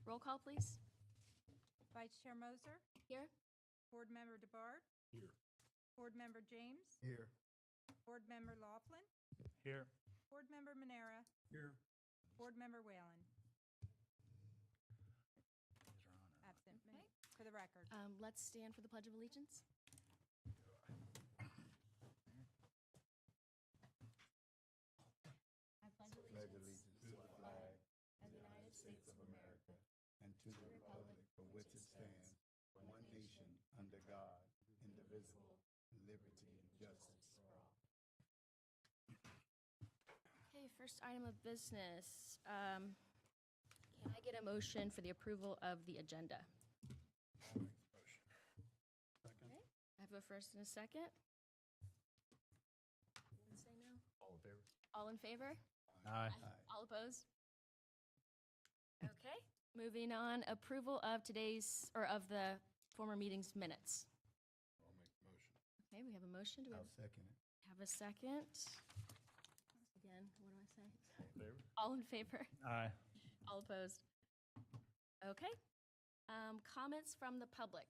Roll call, please. Vice Chair Moser, Here. Board Member DeBard, Here. Board Member James, Here. Board Member Laughlin, Here. Board Member Manera, Here. Board Member Whalen. Absent, Okay. for the record. Let's stand for the Pledge of Allegiance. I pledge allegiance to the flag of the United States of America and to the republic for which it stands, one nation, under God, indivisible, liberty and justice for all. Okay, first item of business. Can I get a motion for the approval of the agenda? Motion. Okay, I have a first and a second. Anyone say no? All in favor? All in favor? Aye. All opposed? Okay, moving on, approval of today's, or of the former meeting's minutes. I'll make the motion. Okay, we have a motion. Do we I'll second it. have a second? Again, what do I say? All in favor? All in favor? Aye. All opposed? Okay. Comments from the public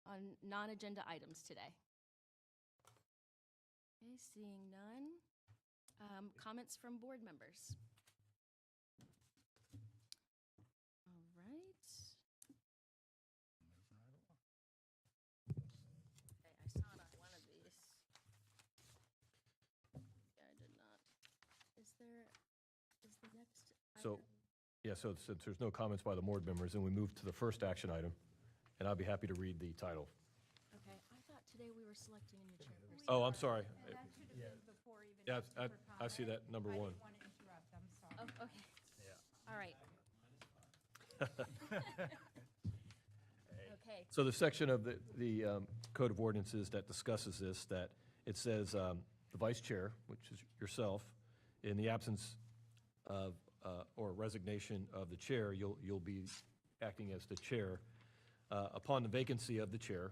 on non-agenda items today? Okay, seeing none. Comments from board members? All right. Okay, I saw it on one of these. Yeah, I did not. Is the next? So, item- yeah, so since there's no comments by the board members, then we move to the first action item, and I'll be happy to read the title. Okay, I thought today we were selecting a new chairperson. Oh, I'm sorry. And that should have been before even. Yeah, asking for I see comment. that, number I one. didn't want to interrupt, I'm sorry. Oh, okay. All right. Okay, So the section of the Code of Ordinances that discusses this, that it says the vice chair, which is yourself, in the absence of, or resignation of the chair, you'll be acting as the chair. Upon the vacancy of the chair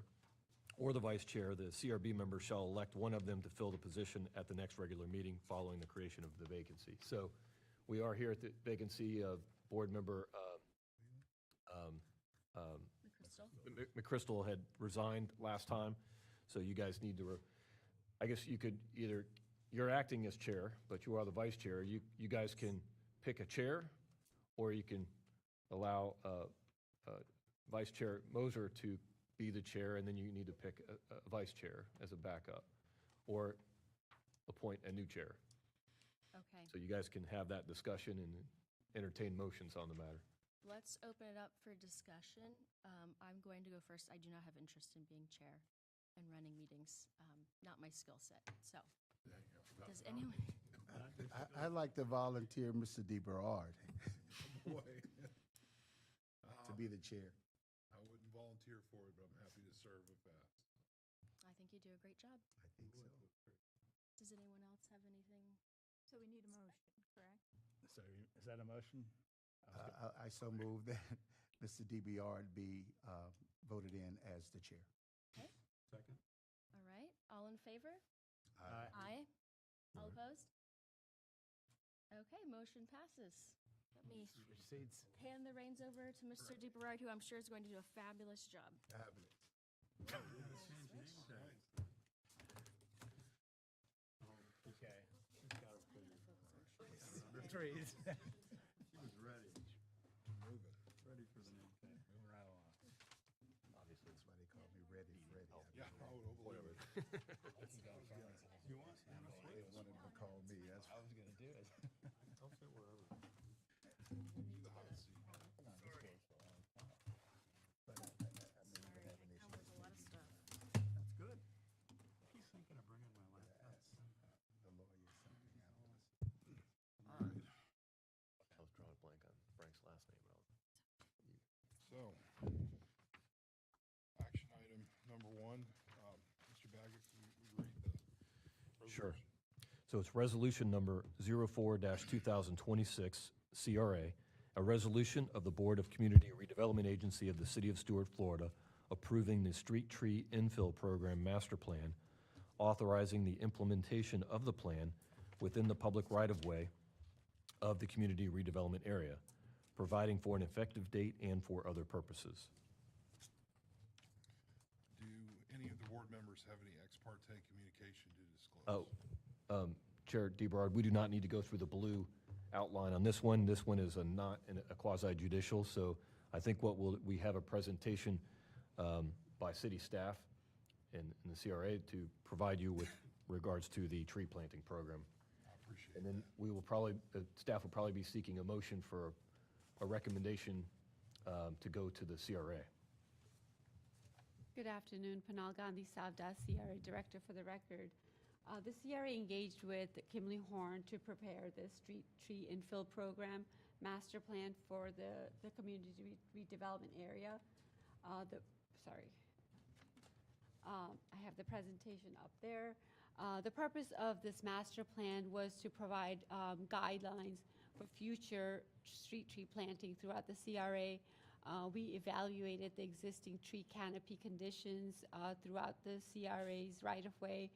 or the vice chair, the CRB member shall elect one of them to fill the position at the next regular meeting following the creation of the vacancy. So we are here at the vacancy of board member Crystal. McChrystal had resigned last time, so you guys need to, I guess you could either, you're acting as chair, but you are the vice chair. You guys can pick a chair, or you can allow Vice Chair Moser to be the chair, and then you need to pick a vice chair as a backup, or appoint a new chair. Okay, So you guys can have that discussion and entertain motions on the matter. let's open it up for discussion. I'm going to go first. I do not have interest in being chair and running meetings, not my skill set. So, does anyone? I'd like to volunteer Mr. DeBerard Boy, to be the chair. I wouldn't volunteer for it, but I'm happy to serve if asked. I think you do a great job. I think so. Does anyone else have anything? So we need a motion, correct? So is that a motion? I so move that Mr. DeBerard be voted in as the chair. Second? All right, all in favor? Aye. Aye. All opposed? Okay, motion passes. Let me Proceeds. hand the reins over to Mr. DeBerard, who I'm sure is going to do a fabulous job. Okay. Trees. She was ready. Moving. Ready for the name. Moving right along. Obviously, that's why they call me Ready Freddy. Yeah, oh, believe it. You want? They wanted to call me, that's I was gonna do it. I'll sit wherever. The hot seat. but I mean, we don't have an issue. Covers a lot of stuff. That's good. He's thinking of bringing my laptop. The lawyer, something else. All right, I was drawing a blank on Frank's last name. so, action item number one, Mr. Baggett, can you read the resolution? Sure. So it's resolution number 04-2026 CRA, a resolution of the Board of Community Redevelopment Agency of the City of Stuart, Florida, approving the Street Tree Infill Program Master Plan, authorizing the implementation of the plan within the public right-of-way of the community redevelopment area, providing for an effective date and for other purposes. Do any of the board members have any ex parte communication to disclose? Chair DeBrard, we do not need to go through the blue outline on this one. This one is not a quasi judicial, so I think we have a presentation by city staff and the CRA to provide you with regards to the tree planting program. I appreciate And then that. we will probably, the staff will probably be seeking a motion for a recommendation to go to the CRA. Good afternoon, Panal Gandhi Savdas, CRA Director for the record. The CRA engaged with Kimley Horn to prepare the street tree infill program master plan for the community redevelopment area. I have the presentation up there. The purpose of this master plan was to provide guidelines for future street tree planting throughout the CRA. We evaluated the existing tree canopy conditions throughout the CRA's right-of-way.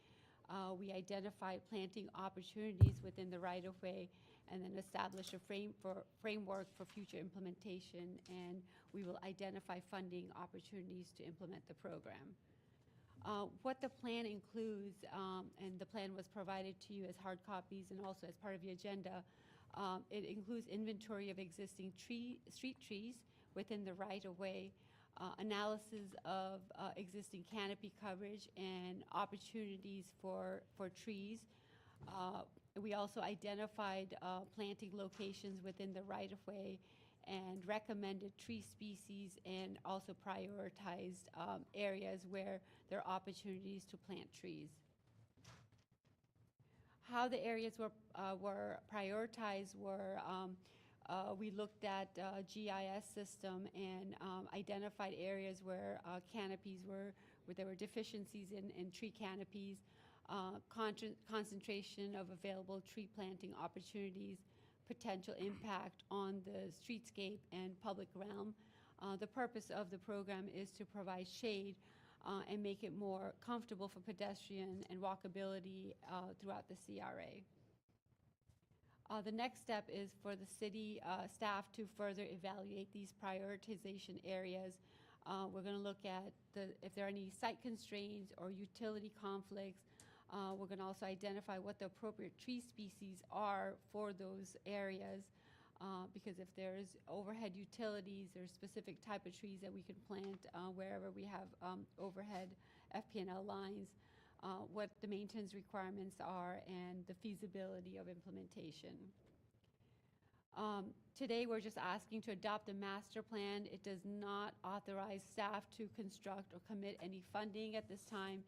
We identified planting opportunities within the right-of-way and then established a framework for future implementation, and we will identify funding opportunities to implement the program. What the plan includes, and the plan was provided to you as hard copies and also as part of your agenda, it includes inventory of existing street trees within the right-of-way, analysis of existing canopy coverage and opportunities for trees. We also identified planting locations within the right-of-way and recommended tree species and also prioritized areas where there are opportunities to plant trees. How the areas were prioritized were we looked at GIS system and identified areas where canopies where there were deficiencies in tree canopies, concentration of available tree planting opportunities, potential impact on the streetscape and public realm. The purpose of the program is to provide shade and make it more comfortable for pedestrian and walkability throughout the CRA. The next step is for the city staff to further evaluate these prioritization areas. We're going to look at if there are any site constraints or utility conflicts. We're going to also identify what the appropriate tree species are for those areas, because if there's overhead utilities, there's specific type of trees that we can plant wherever we have overhead FP&L lines, what the maintenance requirements are, and the feasibility of implementation. Today, we're just asking to adopt a master plan. It does not authorize staff to construct or commit any funding at this time.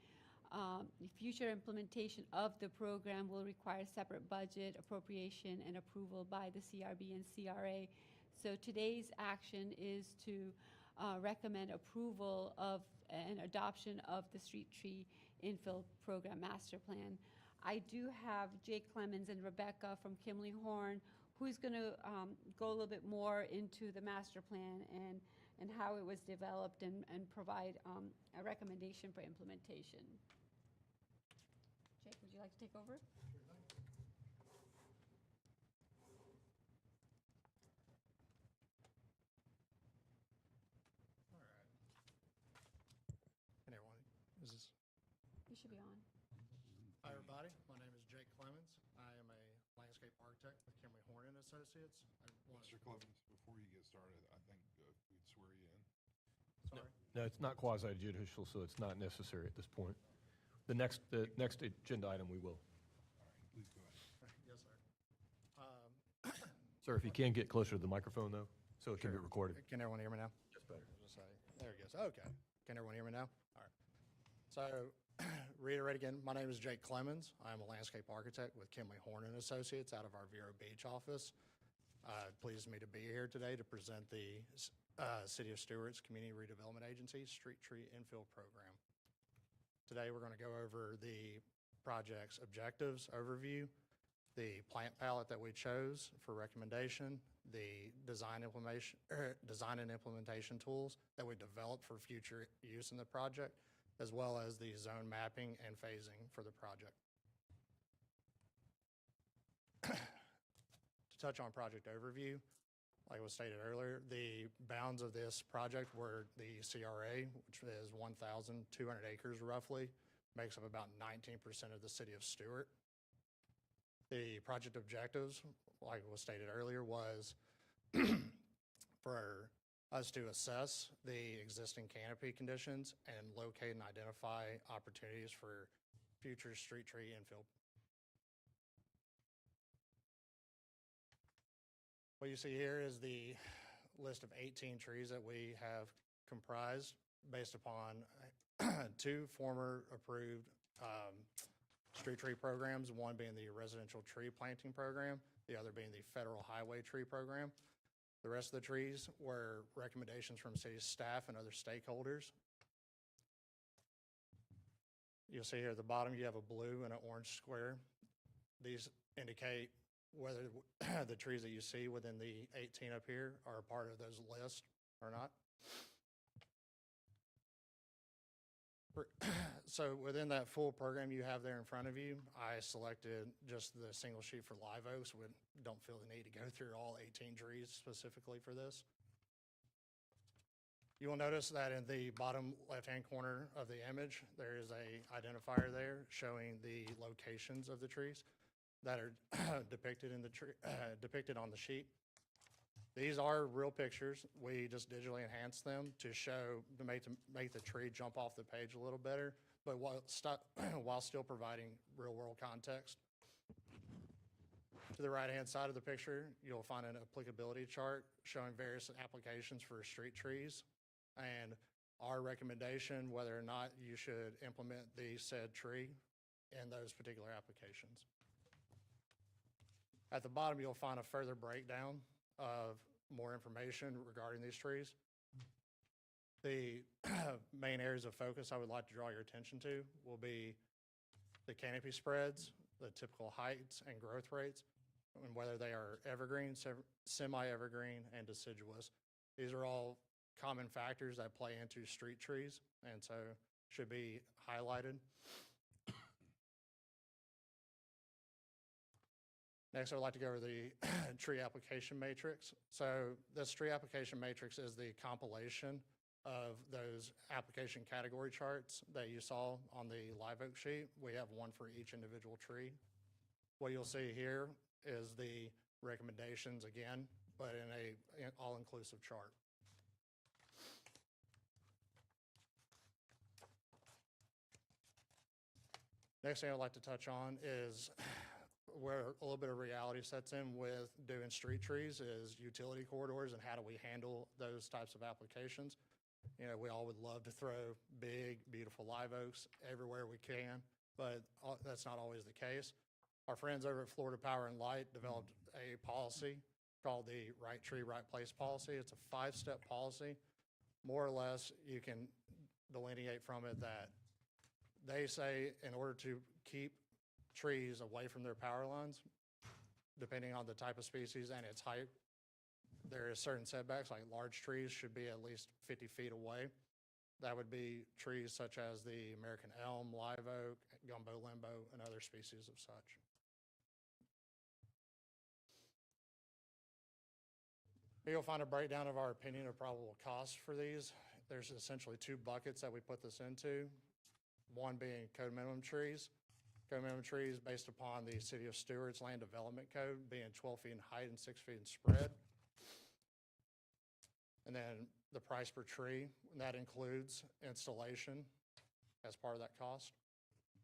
The future implementation of the program will require separate budget, appropriation, and approval by the CRB and CRA. So today's action is to recommend approval of and adoption of the street tree infill program master plan. I do have Jake Clemens and Rebecca from Kimley Horn, who's going to go a little bit more into the master plan and how it was developed and provide a recommendation for implementation. Jake, would you like to take over? Can everyone, is this? You should be on. Hi, everybody. My name is Jake Clemens. I am a landscape architect with Kimley Horn and Associates. Mr. Clemens, before you get started, I think we'd swear you in. Sorry. No, it's not quasi judicial, so it's not necessary at this point. The next agenda item, we will. All right, please go ahead. Yes, sir. Sir, if you can get closer to the microphone, though, so it can be Sure. recorded. Can everyone hear me now? Just better. There it goes. Okay. Can everyone hear me now? All right. So, reiterate again, my name is Jake Clemens. I'm a landscape architect with Kimley Horn and Associates out of our Vero Beach office. It pleases me to be here today to present the City of Stewart's Community Redevelopment Agency Street Tree Infill Program. Today, we're going to go over the project's objectives overview, the plant palette that we chose for recommendation, the design and implementation tools that we developed for future use in the project, as well as the zone mapping and phasing for the project. To touch on project overview, like was stated earlier, the bounds of this project were the CRA, which is 1,200 acres roughly, makes up about 19% of the city of Stewart. The project objectives, like was stated earlier, was for us to assess the existing canopy conditions and locate and identify opportunities for future street tree infill. What you see here is the list of 18 trees that we have comprised based upon 2 former approved street tree programs, one being the residential tree planting program, the other being the federal highway tree program. The rest of the trees were recommendations from city staff and other stakeholders. You'll see here at the bottom, you have a blue and an orange square. These indicate whether the trees that you see within the 18 up here are a part of those lists or not. So within that full program you have there in front of you, I selected just the single sheet for live oaks. We don't feel the need to go through all 18 trees specifically for this. You will notice that in the bottom left-hand corner of the image, there is a identifier there showing the locations of the trees that are depicted in the depicted on the sheet. These are real pictures. We just digitally enhance them to show, to make the tree jump off the page a little better, but while still providing real-world context. To the right-hand side of the picture, you'll find an applicability chart showing various applications for street trees and our recommendation whether or not you should implement the said tree in those particular applications. At the bottom, you'll find a further breakdown of more information regarding these trees. The main areas of focus I would like to draw your attention to will be the canopy spreads, the typical heights and growth rates, and whether they are evergreen, semi-evergreen, and deciduous. These are all common factors that play into street trees, and so should be highlighted. Next, I would like to go over the tree application matrix. So this tree application matrix is the compilation of those application category charts that you saw on the live oak sheet. We have one for each individual tree. What you'll see here is the recommendations again, but in an all-inclusive chart. Next thing I'd like to touch on is where a little bit of reality sets in with doing street trees is utility corridors and how do we handle those types of applications. You know, we all would love to throw big, beautiful live oaks everywhere we can, but that's not always the case. Our friends over at Florida Power and Light developed a policy called the Right Tree, Right Place policy. It's a 5-step policy. More or less, you can delineate from it that they say in order to keep trees away from their power lines, depending on the type of species and its height, there is certain setbacks, like large trees should be at least 50 feet away. That would be trees such as the American elm, live oak, gumbo limbo, and other species of such. Here you'll find a breakdown of our opinion of probable costs for these. There's essentially 2 buckets that we put this into, one being code minimum trees. Code minimum trees based upon the City of Stewart's Land Development Code being 12 feet in height and 6 feet in spread. And then the price per tree, and that includes installation as part of that cost.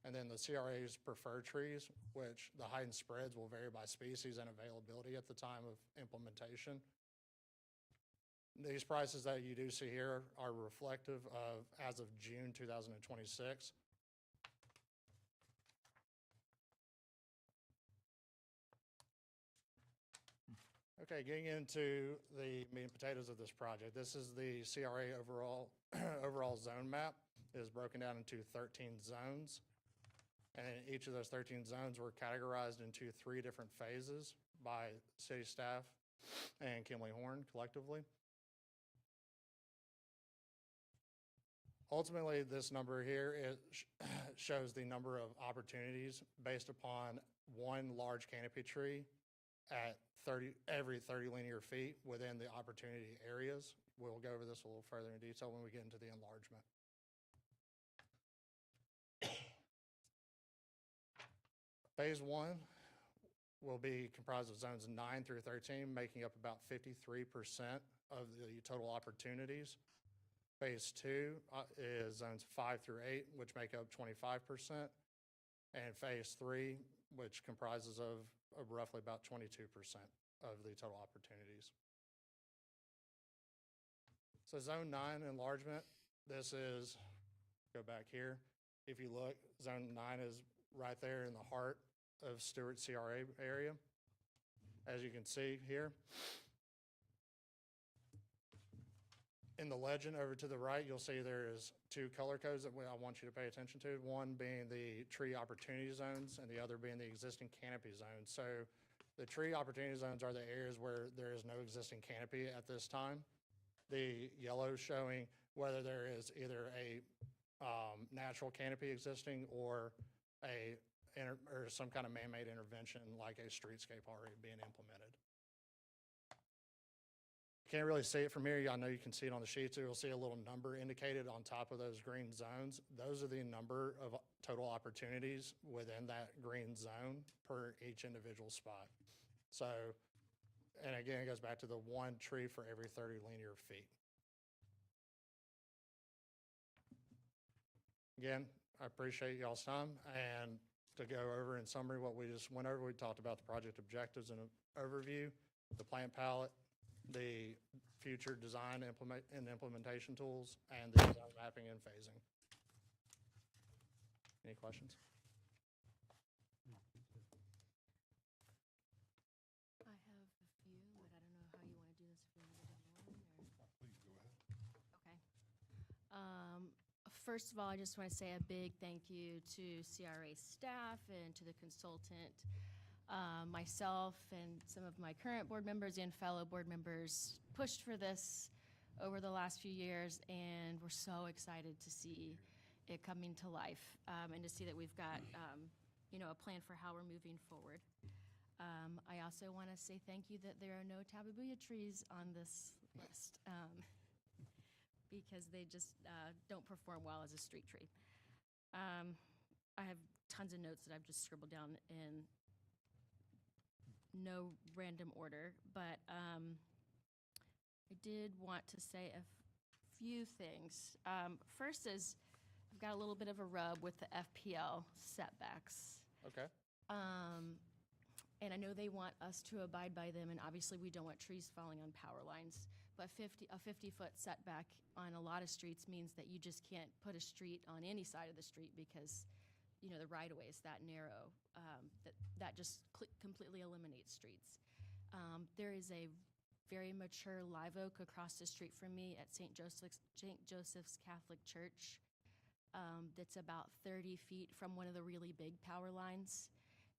And then the CRA's preferred trees, which the height and spreads will vary by species and availability at the time of implementation. These prices that you do see here are reflective of as of June 2026. Okay, getting into the meat and potatoes of this project. This is the CRA overall zone map. It is broken down into 13 zones. And each of those 13 zones were categorized into 3 different phases by city staff and Kimley Horn collectively. Ultimately, this number here shows the number of opportunities based upon one large canopy tree at every 30 linear feet within the opportunity areas. We'll go over this a little further in detail when we get into the enlargement. Phase 1 will be comprised of zones 9 through 13, making up about 53% of the total opportunities. Phase 2 is zones 5 through 8, which make up 25%. And phase 3, which comprises of roughly about 22% of the total opportunities. So zone 9 enlargement, this is, go back here. If you look, zone 9 is right there in the heart of Stewart CRA area. As you can see here. In the legend over to the right, you'll see there is 2 color codes that I want you to pay attention to. One being the tree opportunity zones and the other being the existing canopy zones. So the tree opportunity zones are the areas where there is no existing canopy at this time. The yellow showing whether there is either a natural canopy existing or or some kind of man-made intervention like a streetscape already being implemented. Can't really see it from here. I know you can see it on the sheets. You'll see a little number indicated on top of those green zones. Those are the number of total opportunities within that green zone per each individual spot. So, and again, it goes back to the 1 tree for every 30 linear feet. Again, I appreciate y'all's time. And to go over in summary what we just went over, we talked about the project objectives and overview, the plant palette, the future design and implementation tools, and the zone mapping and phasing. Any questions? I have a few, but I don't know how you want to do this, if you want to do one or. Please go ahead. Okay. First of all, I just want to say a big thank you to CRA staff and to the consultant. Myself and some of my current board members and fellow board members pushed for this over the last few years, and we're so excited to see it coming to life, and to see that we've got a plan for how we're moving forward. I also want to say thank you that there are no tababuya trees on this list, because they just don't perform well as a street tree. I have tons of notes that I've just scribbled down in no random order, but I did want to say a few things. First is, I've got a little bit of a rub with the FPL setbacks. Okay. And I know they want us to abide by them, and obviously we don't want trees falling on power lines, but a 50-foot setback on a lot of streets means that you just can't put a street on any side of the street because the right-of-way is that narrow. That just completely eliminates streets. There is a very mature live oak across the street from me at St. Joseph's Catholic Church that's about 30 feet from one of the really big power lines.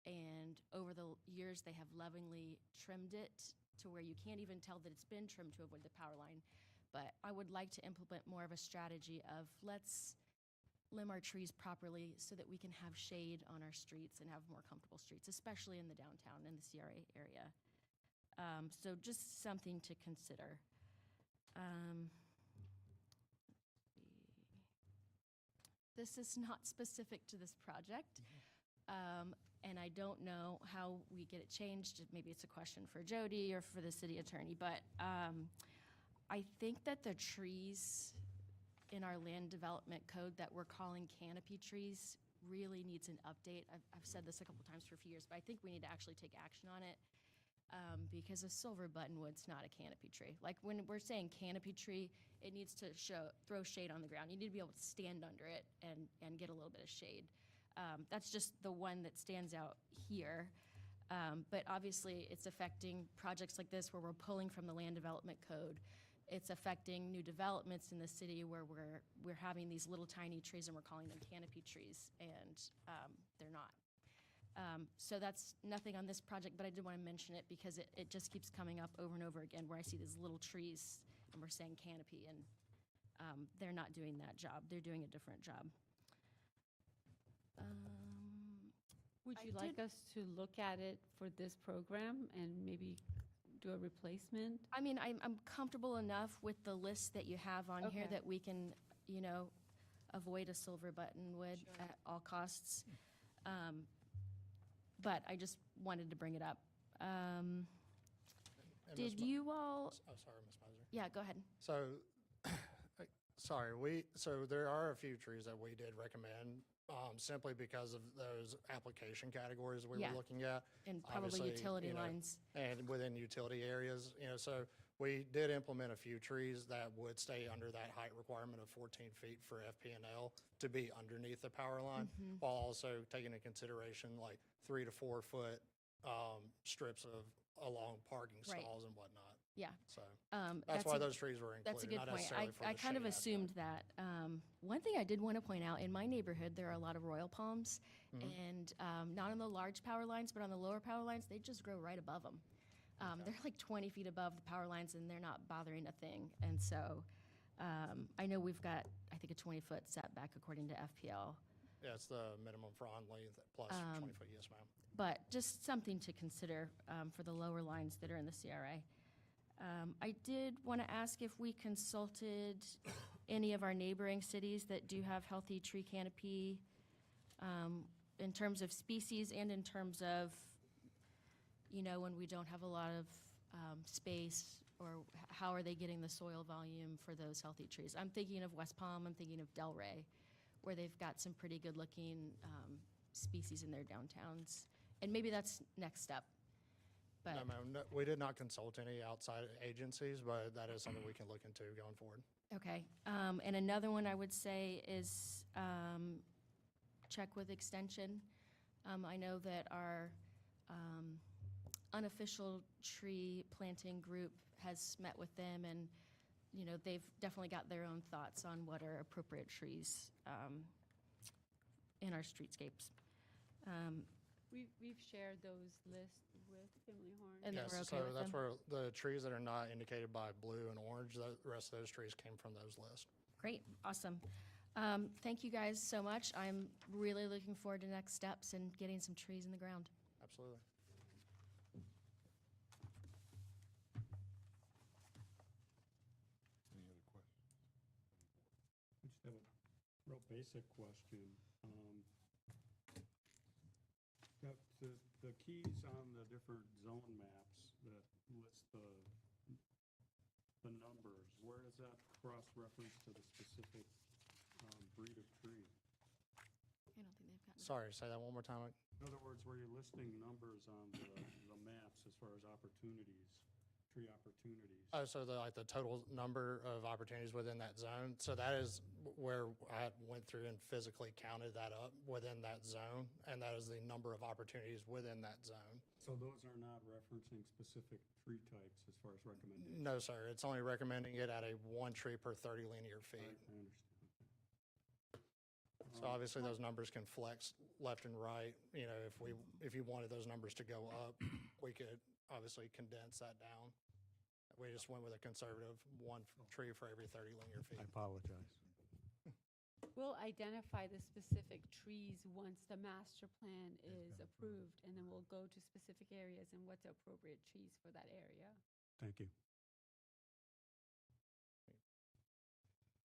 And over the years, they have lovingly trimmed it to where you can't even tell that it's been trimmed to avoid the power line. But I would like to implement more of a strategy of let's limb our trees properly so that we can have shade on our streets and have more comfortable streets, especially in the downtown and the CRA area. So just something to consider. This is not specific to this project, and I don't know how we get it changed. Maybe it's a question for Jody or for the city attorney, but I think that the trees in our land development code that we're calling canopy trees really needs an update. I've said this a couple times for a few years, but I think we need to actually take action on it, because a silver buttonwood's not a canopy tree. Like when we're saying canopy tree, it needs to throw shade on the ground. You need to be able to stand under it and get a little bit of shade. That's just the one that stands out here. But obviously it's affecting projects like this where we're pulling from the land development code. It's affecting new developments in the city where we're having these little tiny trees and we're calling them canopy trees, and they're not. So that's nothing on this project, but I did want to mention it because it just keeps coming up over and over again where I see these little trees and we're saying canopy, and they're not doing that job. They're doing a different job. Would I you like did- us to look at it for this program and maybe do a replacement? I mean, I'm comfortable enough with the list that you have on here Okay. that we can, avoid a silver buttonwood Sure. at all costs. But I just wanted to bring it up. And Ms. Did Mo- you all, Oh, sorry, Ms. Moser. yeah, go ahead. So, so there are a few trees that we did recommend, simply because of those application categories we Yeah. were looking at. And probably Obviously, utility you know, lines. And within utility areas, so we did implement a few trees that would stay under that height requirement of 14 feet for FP&L to be underneath the power line, Mm-hmm. while also taking into consideration like 3 to 4 foot strips along parking Right. stalls and whatnot. Yeah. So That's that's why a- those trees were included. That's a good not point. necessarily for I the kind of shade aspect. assumed that. One thing I did want to point out, in my neighborhood, there are a lot of royal palms, and not on the large power lines, but on the lower power lines, they just grow right above them. They're like 20 feet above the power lines, and they're not bothering a thing. And so I know we've got, I think, a 20-foot setback according to FPL. Yeah, it's the minimum frond length plus 20 foot, yes, ma'am. But just something to consider for the lower lines that are in the CRA. I did want to ask if we consulted any of our neighboring cities that do have healthy tree canopy in terms of species and in terms of, when we don't have a lot of space, or how are they getting the soil volume for those healthy trees? I'm thinking of West Palm, I'm thinking of Delray, where they've got some pretty good-looking species in their downtowns. And maybe that's next step. But No, ma'am, no, we did not consult any outside agencies, but that is something we can look into going forward. okay. And another one I would say is check with Extension. I know that our unofficial tree planting group has met with them, and, they've definitely got their own thoughts on what are appropriate trees in our streetscapes. We've shared those lists with Family Horn. And then Yes, we're okay so with that's them? where the trees that are not indicated by blue and orange, the rest of those trees came from those lists. Great, awesome. Thank you guys so much. I'm really looking forward to next steps and getting some trees in the ground. Absolutely. Any other questions? I just have a real basic question. The keys on the different zone maps that list the numbers, where is that cross-reference to the specific breed of tree? I don't think they've gotten. Sorry, say that one more time. In other words, where you're listing numbers on the maps as far as opportunities, tree opportunities. Oh, so like the total number of opportunities within that zone. So that is where I went through and physically counted that up within that zone, and that is the number of opportunities within that zone. So those are not referencing specific tree types as far as recommendations? No, sir, it's only recommending it at a 1 tree per 30 linear I feet. understand. So obviously, those numbers can flex left and right. If you wanted those numbers to go up, we could obviously condense that down. We just went with a conservative 1 tree for every 30 linear feet. apologize. We'll identify the specific trees once the master plan is approved, and then we'll go to specific areas and what's the appropriate trees for that area. Thank you.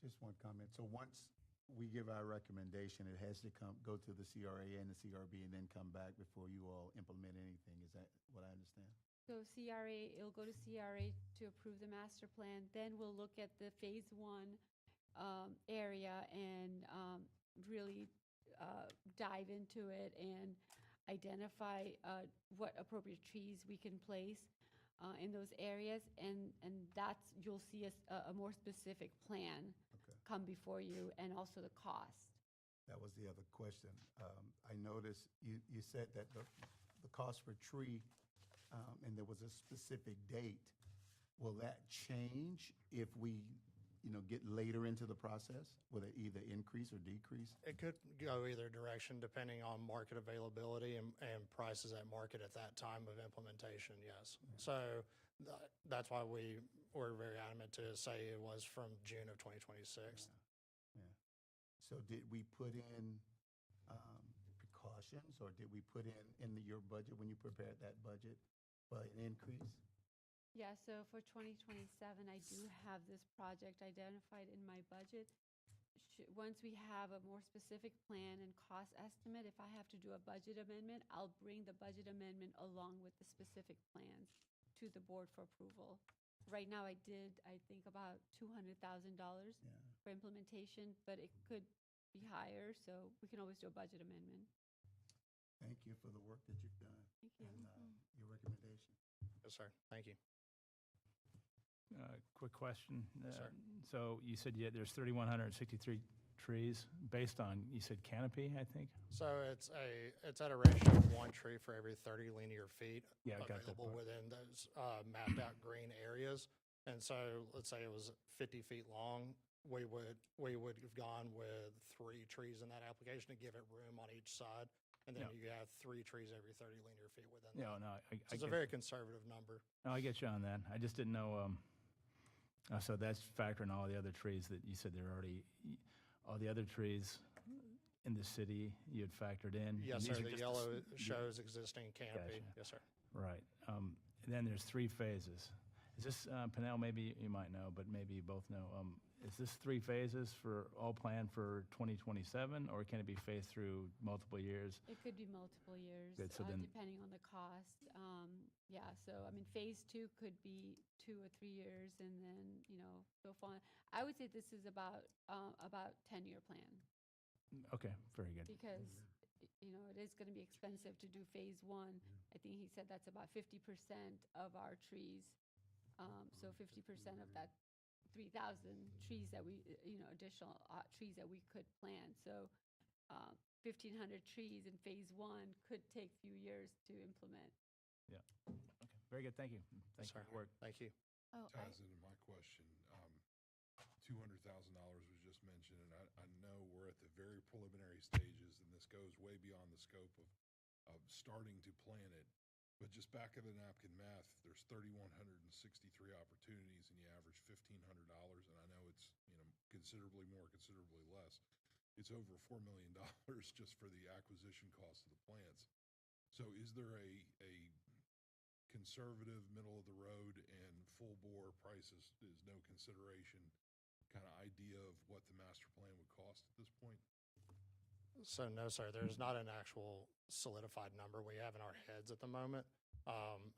Just one comment. So once we give our recommendation, it has to go to the CRA and the CRB and then come back before you all implement anything. Is that what I understand? So CRA, it'll go to CRA to approve the master plan, then we'll look at the phase 1 area and really dive into it and identify what appropriate trees we can place in those areas, and that's, you'll see a more specific plan Okay. come before you, and also the cost. That was the other question. I noticed you said that the cost per tree, and there was a specific date. Will that change if we, get later into the process? Will it either increase or decrease? It could go either direction depending on market availability and prices at market at that time of implementation, yes. So that's why we were very adamant to say it was from June of 2026. Yeah. So did we put in precautions, or did we put in your budget, when you prepared that budget, for an increase? Yeah, so for 2027, I do have this project identified in my budget. Once we have a more specific plan and cost estimate, if I have to do a budget amendment, I'll bring the budget amendment along with the specific plans to the board for approval. Right now, I think about $200,000 for implementation, but it could be higher, so we can always do a budget amendment. Thank you for the work that you've done. Thank you. And your recommendation. Yes, sir. Thank you. Quick question. Yes, sir. So you said there's 3,163 trees based on, you said canopy, I think? So it's at a ratio of 1 tree for every 30 linear feet Yeah, I got that available part. within those mapped out green areas. And so let's say it was 50 feet long, we would have gone with 3 trees in that application to give it room on each side. And then Yeah. you have 3 trees every 30 linear feet within that. No, I So it's a get- very conservative number. No, I get you on that. I just didn't know, so that's factoring all the other trees that you said they're already, all the other trees in the city you had factored in? Yes, And sir. these are The just yellow the- shows existing canopy. Gotcha. Yes, sir. Right. And then there's 3 phases. Is this, Pennell, maybe you might know, but maybe you both know, is this 3 phases for, all planned for 2027, or can it be phased through multiple years? It could be multiple years, Good, so then- depending on the cost. Yeah, so, I mean, phase 2 could be 2 or 3 years, and then, so far. I would say this is about 10-year plan, Okay, very good. because, it is going to be expensive to do phase 1. I think he said that's about 50% of our trees. So 50% of that 3,000 trees that we, additional trees that we could plant. So 1,500 trees in phase 1 could take a few years to implement. Yeah. Okay, very good. Thank you. Thanks for Sir. your work. Thank you. Oh, Ties into my question. $200,000 was just mentioned, and I know we're at the very preliminary stages, and this goes way beyond the scope of starting to plan it. But just back of the napkin math, there's 3,163 opportunities, and you average $1,500, and I know it's, considerably more, considerably less. It's over $4 million just for the acquisition cost of the plants. So is there a conservative, middle of the road, and full bore prices is no consideration kind of idea of what the master plan would cost at this point? So no, sir, there's not an actual solidified number we have in our heads at the moment.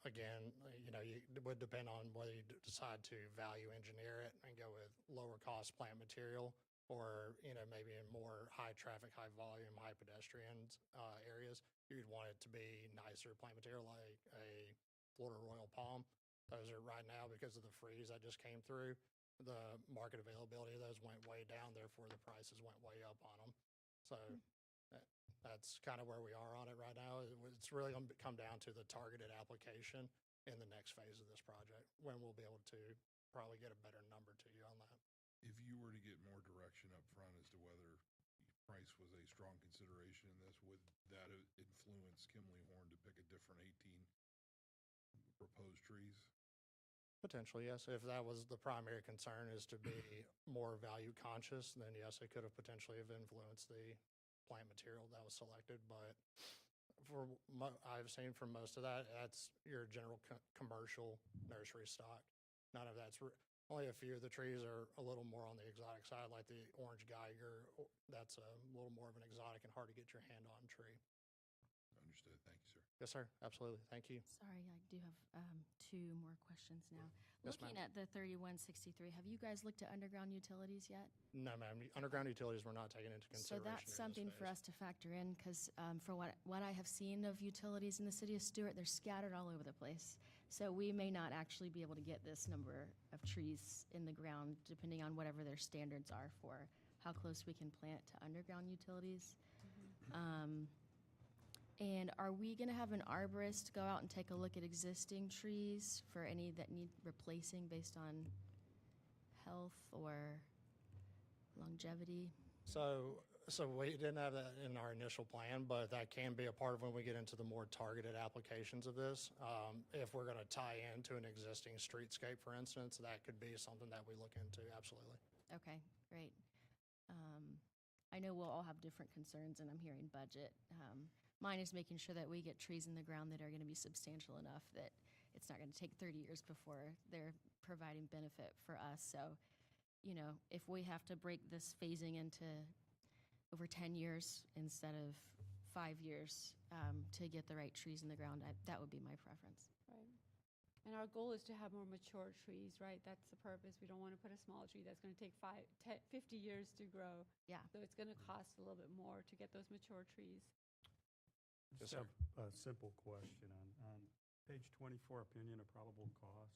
Again, it would depend on whether you decide to value engineer it and go with lower cost plant material, or, maybe in more high traffic, high volume, high pedestrians areas, you'd want it to be nicer plant material like a Florida Royal Palm. Those are right now, because of the freeze that just came through, the market availability of those went way down, therefore the prices went way up on them. So that's kind of where we are on it right now. It's really going to come down to the targeted application in the next phase of this project, when we'll be able to probably get a better number to you on that. If you were to get more direction up front as to whether price was a strong consideration in this, would that influence Kimley Horn to pick a different 18 proposed trees? Potentially, yes. If that was the primary concern, is to be more value conscious, then yes, it could have potentially have influenced the plant material that was selected. But I've seen from most of that, that's your general commercial nursery stock. None of that's, only a few of the trees are a little more on the exotic side, like the orange Geiger. That's a little more of an exotic and hard to get your hand on tree. Understood. Thank you, sir. Yes, sir. Absolutely. Thank you. Sorry, I do have 2 more questions now. Yes, Looking ma'am. at the 3163, have you guys looked at underground utilities yet? No, ma'am. Underground utilities were not taken into So consideration. that's something for us to factor in, because for what I have seen of utilities in the city of Stewart, they're scattered all over the place. So we may not actually be able to get this number of trees in the ground, depending on whatever their standards are for how close we can plant to underground utilities. And are we going to have an arborist go out and take a look at existing trees for any that need replacing based on health or longevity? So we didn't have that in our initial plan, but that can be a part of when we get into the more targeted applications of this. If we're going to tie into an existing streetscape, for instance, that could be something that we look into, absolutely. Okay, great. I know we'll all have different concerns, and I'm hearing budget. Mine is making sure that we get trees in the ground that are going to be substantial enough that it's not going to take 30 years before they're providing benefit for us. So, you know, if we have to break this phasing into over 10 years instead of 5 years to get the right trees in the ground, that would be my preference. Right. And our goal is to have more mature trees, right? That's the purpose. We don't want to put a small tree that's going to take 50 years to grow. Yeah. So it's going to cost a little bit more to get those mature trees. Yes, Just sir. have a simple question on page 24, opinion of probable cost.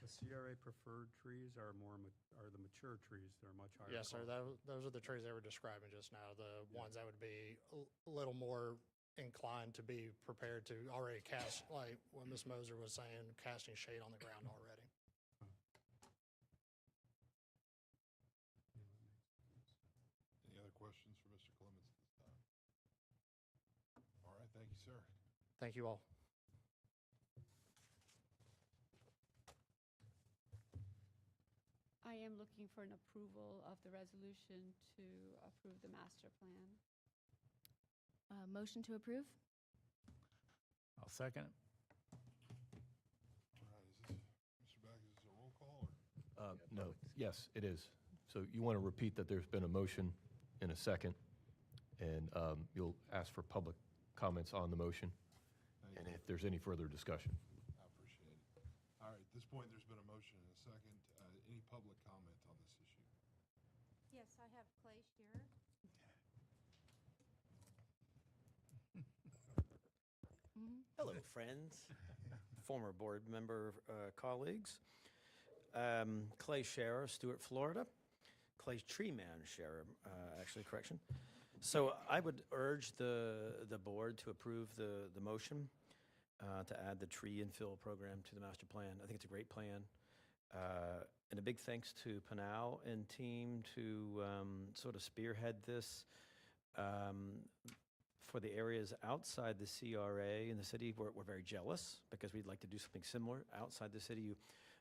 The CRA preferred trees are the mature trees, they're much higher Yes, sir. cost. Those are the trees they were describing just now, the ones that would be a little more inclined to be prepared to already cast, like what Ms. Moser was saying, casting shade on the ground already. Any other questions for Mr. Clemens at this time? All right, thank you, sir. Thank you all. I am looking for an approval of the resolution to approve the master plan. Motion to approve? I'll second it. All right, is this, Mr. Back, is this a roll call or? No, yes, it is. So you want to repeat that there's been a motion in a second, and you'll ask for public comments on the motion, and if there's any further discussion. I appreciate it. All right, at this point, there's been a motion and a second. Any public comment on this issue? Yes, I have Clay Shearer. Hello, friends, former board member colleagues. Clay Scherer, Stuart, Florida. Clay Treeman Scherer, actually, correction. So I would urge the board to approve the motion to add the tree infill program to the master plan. I think it's a great plan. And a big thanks to Panau and team to sort of spearhead this. For the areas outside the CRA in the city, we're very jealous because we'd like to do something similar outside the city.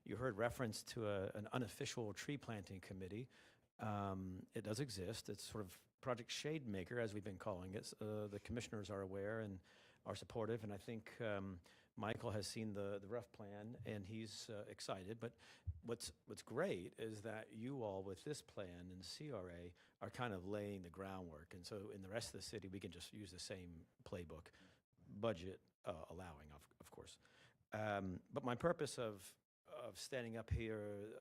You heard reference to an unofficial tree planting committee. It does exist. It's sort of Project Shade Maker, as we've been calling it. The commissioners are aware and are supportive, and I think Michael has seen the rough plan, and he's excited. But what's great is that you all, with this plan and CRA, are kind of laying the groundwork. And so in the rest of the city, we can just use the same playbook, budget allowing, of course. But my purpose of standing up here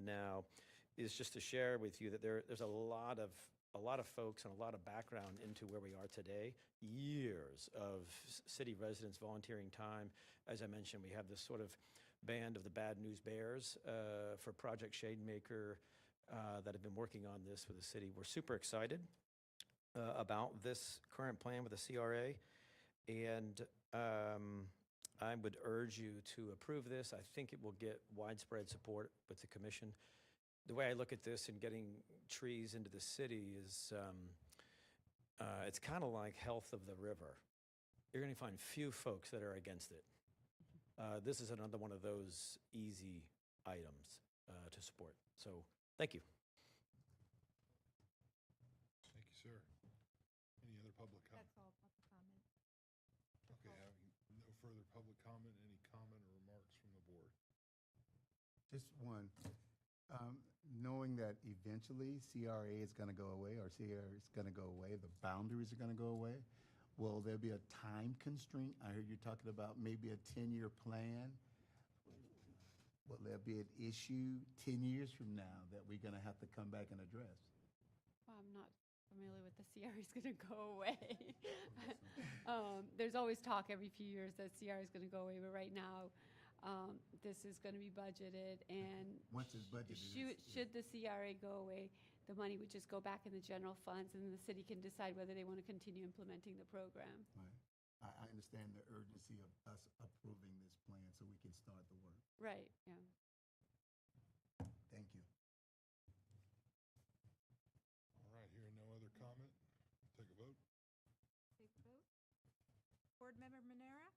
now is just to share with you that there's a lot of folks and a lot of background into where we are today. Years of city residents volunteering time. As I mentioned, we have this sort of band of the Bad News Bears for Project Shademaker that have been working on this for the city. We're super excited about this current plan with the CRA, and I would urge you to approve this. I think it will get widespread support with the commission. The way I look at this and getting trees into the city is it's kind of like health of the river. You're going to find few folks that are against it. This is another one of those easy items to support. So thank you. Thank you, sir. Any other public comment? That's all public comment. Okay, having no further public comment, any comment or remarks from the board? Just one. Knowing that eventually CRA is going to go away, or CRA is going to go away, the boundaries are going to go away, will there be a time constraint? I heard you talking about maybe a 10-year plan. Will there be an issue 10 years from now that we're going to have to come back and address? Well, I'm not familiar with the CR is going to go away. There's always talk every few years that CR is going to go away, but right now, this is going to be budgeted, and Once it's budgeted, should the CRA go away, the money would just go back in the general funds, and the city can decide whether they want to continue implementing the program. Right. I understand the urgency of us approving this plan so we can start the work. Right, yeah. Thank you. All right, hearing no other comment, take a vote. Take the vote. Board Member Manera?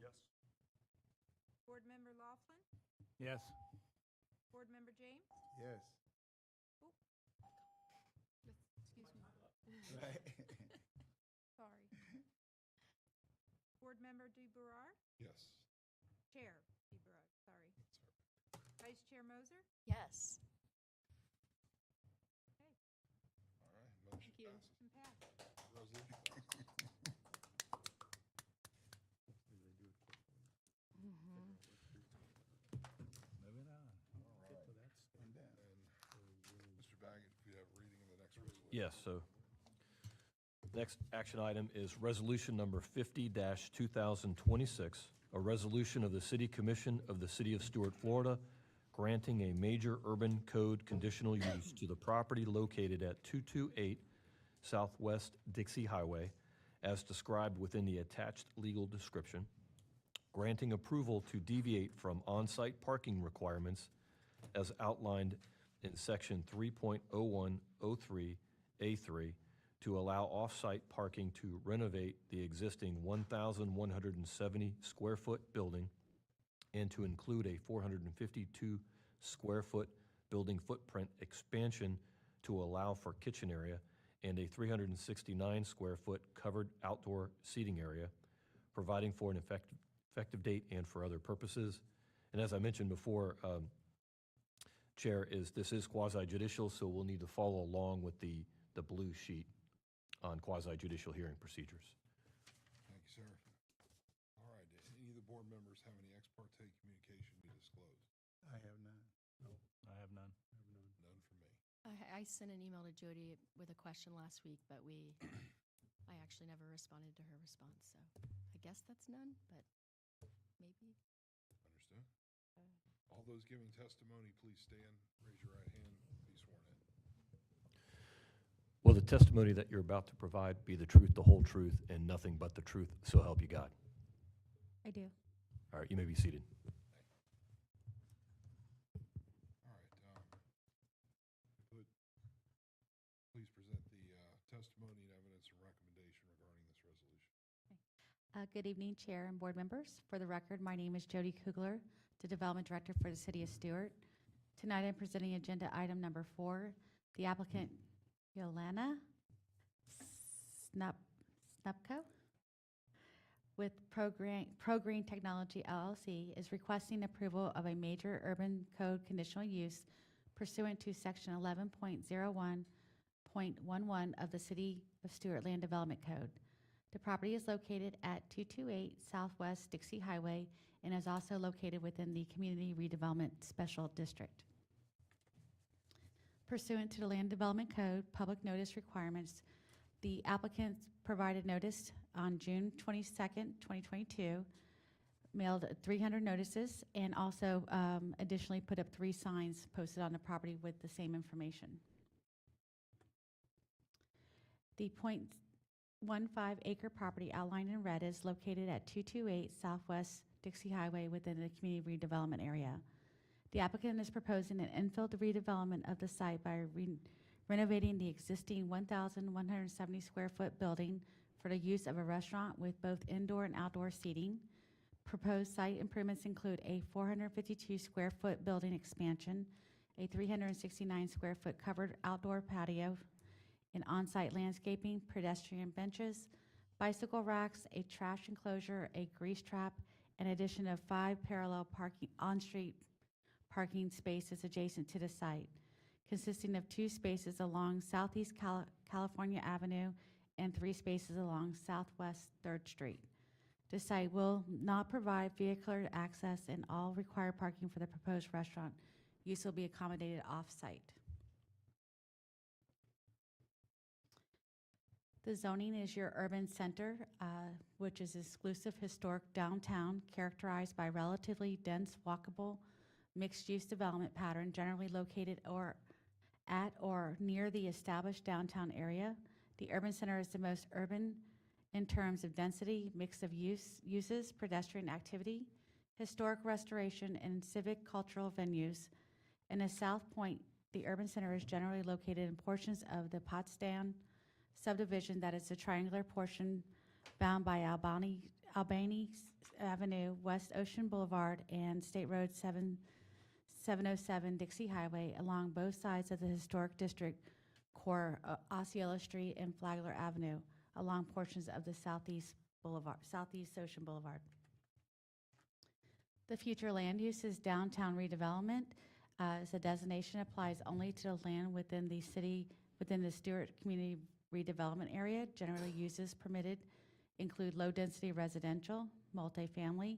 Yes. Board Member Laughlin? Yes. Board Member James? Yes. Excuse me. Right. Sorry. Member DeBarr, Yes. Chair DeBarr, sorry. Vice Chair Moser? Yes. Okay, All right, motion you. passes. motion passed. Resolution passes. Moving on. All right. And then, And Mr. Baggett, if you have reading of the next resolution. Yes, so next action item is resolution number 50-2026, a resolution of the City Commission of the City of Stuart, Florida, granting a major urban code conditional use to the property located at 228 Southwest Dixie Highway, as described within the attached legal description, granting approval to deviate from on-site parking requirements as outlined in section 3.0103A3 to allow off-site parking to renovate the existing 1,170 square foot building and to include a 452 square foot building footprint expansion to allow for kitchen area and a 369 square foot covered outdoor seating area, providing for an effective date and for other purposes. And as I mentioned before, Chair, this is quasi judicial, so we'll need to follow along with the blue sheet on quasi judicial hearing procedures. Thank you, sir. All right, do any of the board members have any ex parte communication to disclose? I have none. I have none. None from me. I sent an email to Jody with a question last week, but I actually never responded to her response, so I guess that's none, but maybe. Understood? All those giving testimony, please stand, raise your right hand, be sworn in. Will the testimony that you're about to provide be the truth, the whole truth, and nothing but the truth, so help you God? I do. All right, you may be seated. All right, please present the testimony and evidence and recommendation regarding this resolution. Good evening, Chair and board members. For the record, my name is Jody Kugler, the Development Director for the City of Stuart. Tonight, I'm presenting agenda item number 4. The applicant, Yolana Snupko, with ProGreen Technology LLC, is requesting approval of a major urban code conditional use pursuant to Section 11.01.11 of the City of Stuart Land Development Code. The property is located at 228 Southwest Dixie Highway and is also located within the Community Redevelopment Special District. Pursuant to the Land Development Code public notice requirements, the applicant provided notice on June 22nd, 2022, mailed 300 notices, and also additionally put up 3 signs posted on the property with the same information. The 0.15 acre property outlined in red is located at 228 Southwest Dixie Highway within the community redevelopment area. The applicant is proposing an infill redevelopment of the site by renovating the existing 1,170 square foot building for the use of a restaurant with both indoor and outdoor seating. Proposed site improvements include a 452 square foot building expansion, a 369 square foot covered outdoor patio, and on-site landscaping, pedestrian benches, bicycle racks, a trash enclosure, a grease trap, and addition of 5 parallel on-street parking spaces adjacent to the site, consisting of 2 spaces along Southeast California Avenue and 3 spaces along Southwest 3rd Street. The site will not provide vehicular access, and all required parking for the proposed restaurant use will be accommodated off-site. The zoning is your urban center, which is exclusive historic downtown characterized by relatively dense walkable mixed-use development pattern generally located at or near the established downtown area. The urban center is the most urban in terms of density, mix of uses, pedestrian activity, historic restoration, and civic cultural venues. In the South Point, the urban center is generally located in portions of the Potsdam subdivision that is a triangular portion bound by Albany Avenue, West Ocean Boulevard, and State Road 707 Dixie Highway along both sides of the historic district core, Osceola Street and Flagler Avenue, along portions of the southeast Boulevard, Southeast Ocean Boulevard. The future land use is downtown redevelopment. As a designation applies only to the land within the city, within the Stewart Community Redevelopment Area. Generally, uses permitted include low-density residential, multifamily,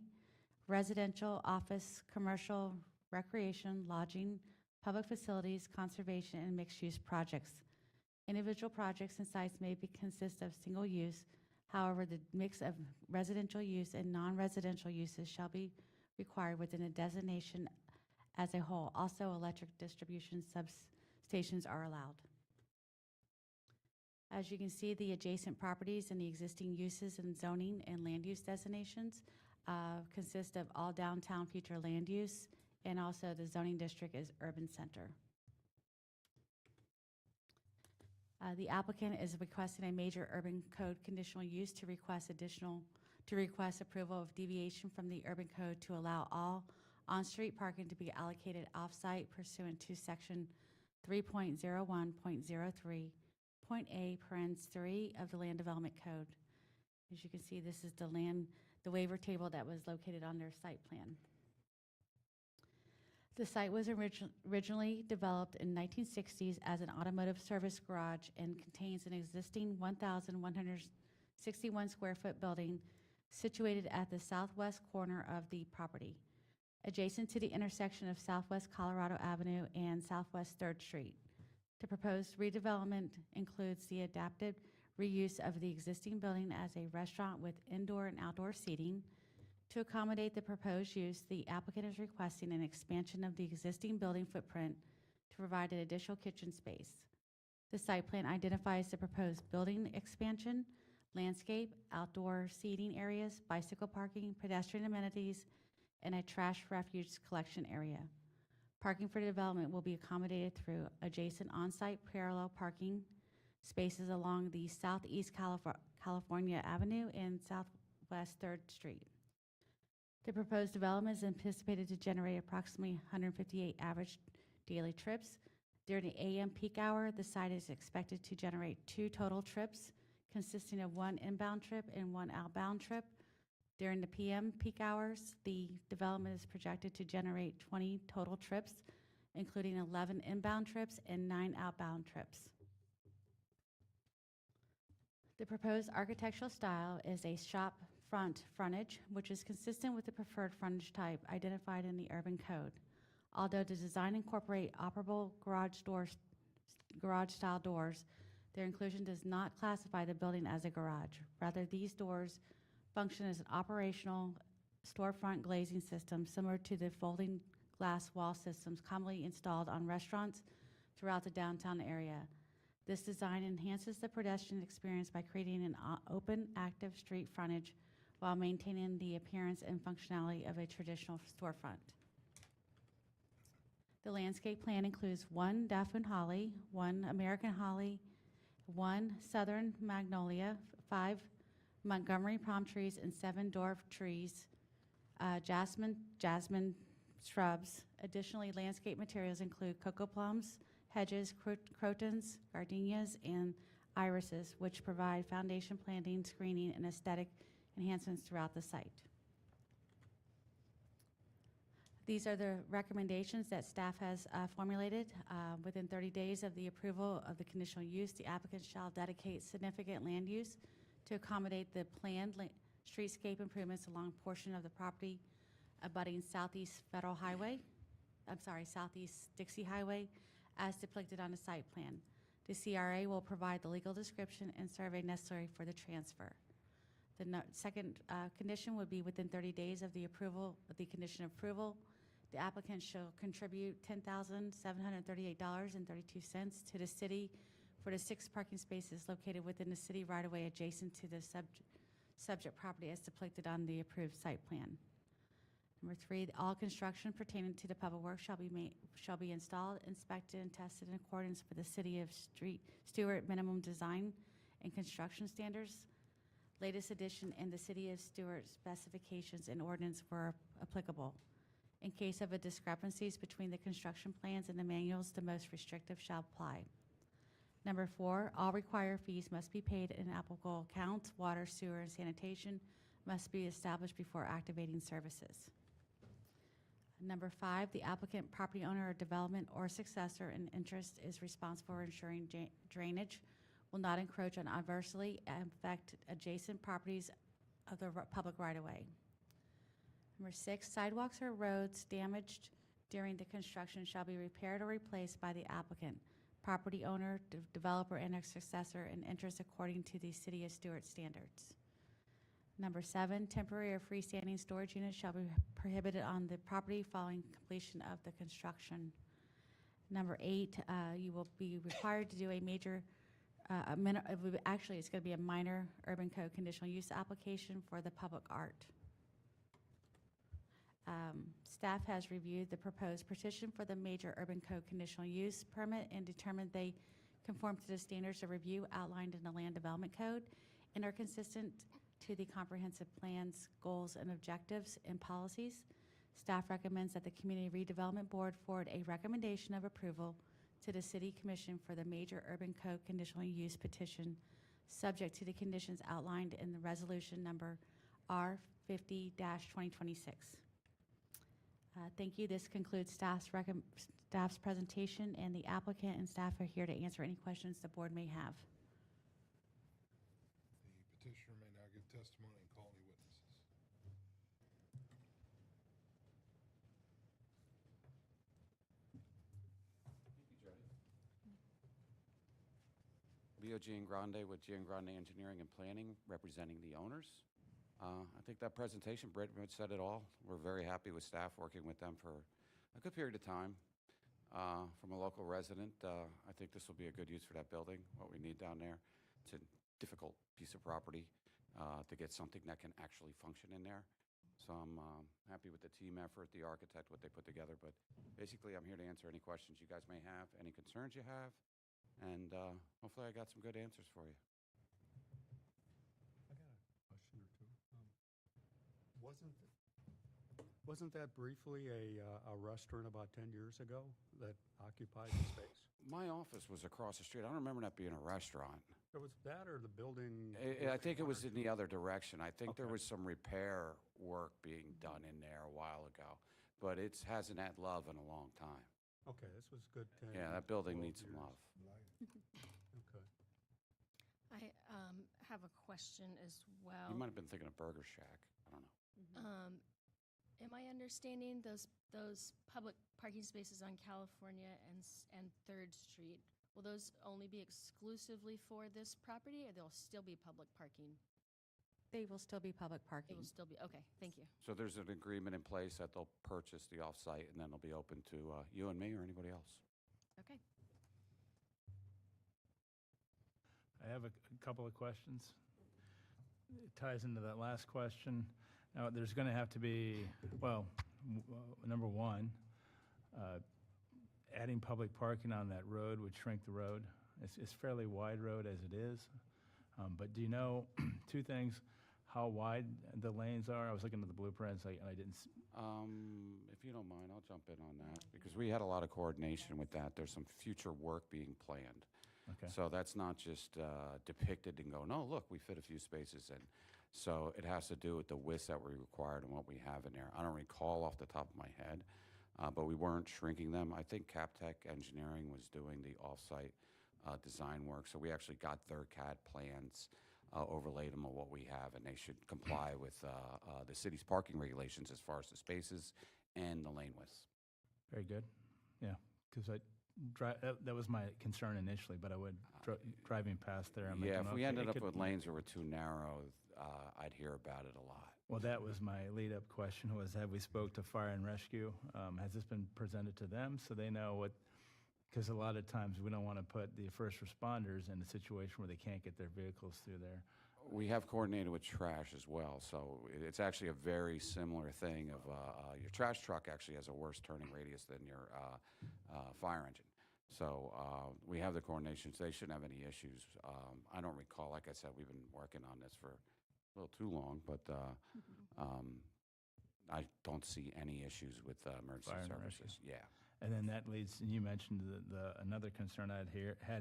residential, office, commercial, recreation, lodging, public facilities, conservation, and mixed-use projects. Individual projects and sites may consist of single use. However, the mix of residential use and non-residential uses shall be required within a designation as a whole. Also, electric distribution substations are allowed. As you can see, the adjacent properties and the existing uses and zoning and land use designations consist of all downtown future land use, and also the zoning district is urban center. The applicant is requesting a major urban code conditional use to request approval of deviation from the urban code to allow all on-street parking to be allocated off-site pursuant to section 3.01.03. Parens 3 of the Land Development Code. As you can see, this is the waiver table that was located on their site plan. The site was originally developed in 1960s as an automotive service garage and contains an existing 1,161 square foot building situated at the southwest corner of the property, adjacent to the intersection of Southwest Colorado Avenue and Southwest 3rd Street. The proposed redevelopment includes the adapted reuse of the existing building as a restaurant with indoor and outdoor seating. To accommodate the proposed use, the applicant is requesting an expansion of the existing building footprint to provide an additional kitchen space. The site plan identifies the proposed building expansion, landscape, outdoor seating areas, bicycle parking, pedestrian amenities, and a trash refuse collection area. Parking for the development will be accommodated through adjacent on-site parallel parking spaces along the Southeast California Avenue and Southwest 3rd Street. The proposed development is anticipated to generate approximately 158 average daily trips. During the AM peak hour, the site is expected to generate 2 total trips, consisting of 1 inbound trip and 1 outbound trip. During the PM peak hours, the development is projected to generate 20 total trips, including 11 inbound trips and 9 outbound trips. The proposed architectural style is a shop front frontage, which is consistent with the preferred frontage type identified in the urban code. Although the design incorporate operable garage-style doors, their inclusion does not classify the building as a garage. Rather, these doors function as an operational storefront glazing system similar to the folding glass wall systems commonly installed on restaurants throughout the downtown area. This design enhances the pedestrian experience by creating an open, active street frontage while maintaining the appearance and functionality of a traditional storefront. The landscape plan includes 1 Daffodil holly, 1 American holly, 1 southern magnolia, 5 Montgomery palm trees, and 7 dwarf trees, jasmine shrubs. Additionally, landscape materials include cocoa plums, hedges, crotons, gardenias, and irises, which provide foundation planting, screening, and aesthetic enhancements throughout the site. These are the recommendations that staff has formulated. Within 30 days of the approval of the conditional use, the applicant shall dedicate significant land use to accommodate the planned streetscape improvements along a portion of the property abutting Southeast Dixie Highway as depicted on the site plan. The CRA will provide the legal description and survey necessary for the transfer. The second condition would be within 30 days of the approval, of the condition of approval, the applicant shall contribute $10,738.32 to the city for the 6 parking spaces located within the city right-of-way adjacent to the subject property as depicted on the approved site plan. Number 3, all construction pertaining to the public works shall be installed, inspected, and tested in accordance with the City of Stewart minimum design and construction standards, latest edition, and the City of Stewart specifications and ordinance were applicable. In case of a discrepancies between the construction plans and the manuals, the most restrictive shall apply. Number 4, all required fees must be paid in applicable accounts. Water, sewer, and sanitation must be established before activating services. Number 5, the applicant, property owner, or development or successor in interest is responsible for ensuring drainage will not encroach on adversely affect adjacent properties of the public right-of-way. Number 6, sidewalks or roads damaged during the construction shall be repaired or replaced by the applicant, property owner, developer, and a successor in interest according to the City of Stuart standards. Number 7, temporary or freestanding storage units shall be prohibited on the property following completion of the construction. Number 8, you will be required to do a major, actually, it's going to be a minor urban code conditional use application for the public art. Staff has reviewed the proposed petition for the major urban code conditional use permit and determined they conform to the standards of review outlined in the Land Development Code and are consistent to the comprehensive plans, goals, and objectives and policies. Staff recommends that the Community Redevelopment Board forward a recommendation of approval to the City Commission for the major urban code conditional use petition, subject to the conditions outlined in the resolution number R50-2026. Thank you. This concludes staff's presentation, and the applicant and staff are here to answer any questions the board may have. The petitioner may now give testimony and call any witnesses. Leo Giangrande with Giangrande Engineering and Planning, representing the owners. I think that presentation, Britt said it all. We're very happy with staff working with them for a good period of time. From a local resident, I think this will be a good use for that building, what we need down there. It's a difficult piece of property to get something that can actually function in there. So I'm happy with the team effort, the architect, what they put together. But basically, I'm here to answer any questions you guys may have, any concerns you have, and hopefully I got some good answers for you. I got a question or two. Wasn't that briefly a restaurant about 10 years ago that occupied the space? My office was across the street. I don't remember that being a restaurant. There was that or the building? I think it was in the other direction. I think there Okay. was some repair work being done in there a while ago, but it hasn't had love in a long time. Okay, this was good 10. Yeah, that building 12 needs some years. love. Okay. I have a question as well. You might have been thinking of Burger Shack. I don't know. Am I understanding those public parking spaces on California and 3rd Street, will those only be exclusively for this property, or they'll still be public parking? They will still be public It parking. will still be, okay, thank you. So there's an agreement in place that they'll purchase the off-site, and then they'll be open to you and me or anybody else. Okay. I have a couple of questions. It ties into that last question. Now, there's going to have to be, well, number one, adding public parking on that road would shrink the road. It's fairly wide road as it is. But do you know, two things, how wide the lanes are? I was looking at the blueprints, and I didn't, If you don't mind, I'll jump in on that, because we had a lot of coordination with that. There's some future work being planned. okay. So that's not just depicted and go, no, look, we fit a few spaces in. So it has to do with the widths that we required and what we have in there. I don't recall off the top of my head, but we weren't shrinking them. I think CapTech Engineering was doing the off-site design work, so we actually got their CAD plans, overlaid them on what we have, and they should comply with the city's parking regulations as far as the spaces and the lane widths. Very good. Yeah, because that was my concern initially, but I would, driving past there, I'm like, Yeah, if we okay, ended it up could- with lanes that were too narrow, I'd hear about it a lot. Well, that was my lead-up question, was have we spoke to Fire and Rescue? Has this been presented to them so they know what, because a lot of times we don't want to put the first responders in a situation where they can't get their vehicles through there. We have coordinated with trash as well, so it's actually a very similar thing of, your trash truck actually has a worse turning radius than your fire engine. So we have the coordination, so they shouldn't have any issues. I don't recall, like I said, we've been working on this for a little too long, but I don't see any issues with emergency Fire and services. rescue. Yeah. And then that leads, and you mentioned another concern had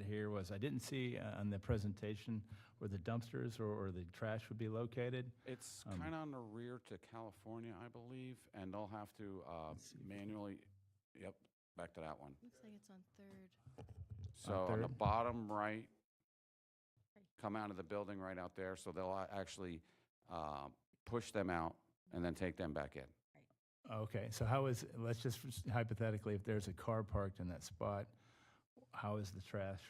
here was I didn't see on the presentation where the dumpsters or the trash would be located. It's kind of on the rear to California, I believe, and they'll have to manually, yep, back to that one. Looks like it's on Third. So on the third? bottom right, come out of the building right out there, so they'll actually push them out and then take them back in. Okay, so how is, let's just hypothetically, if there's a car parked in that spot, how is the trash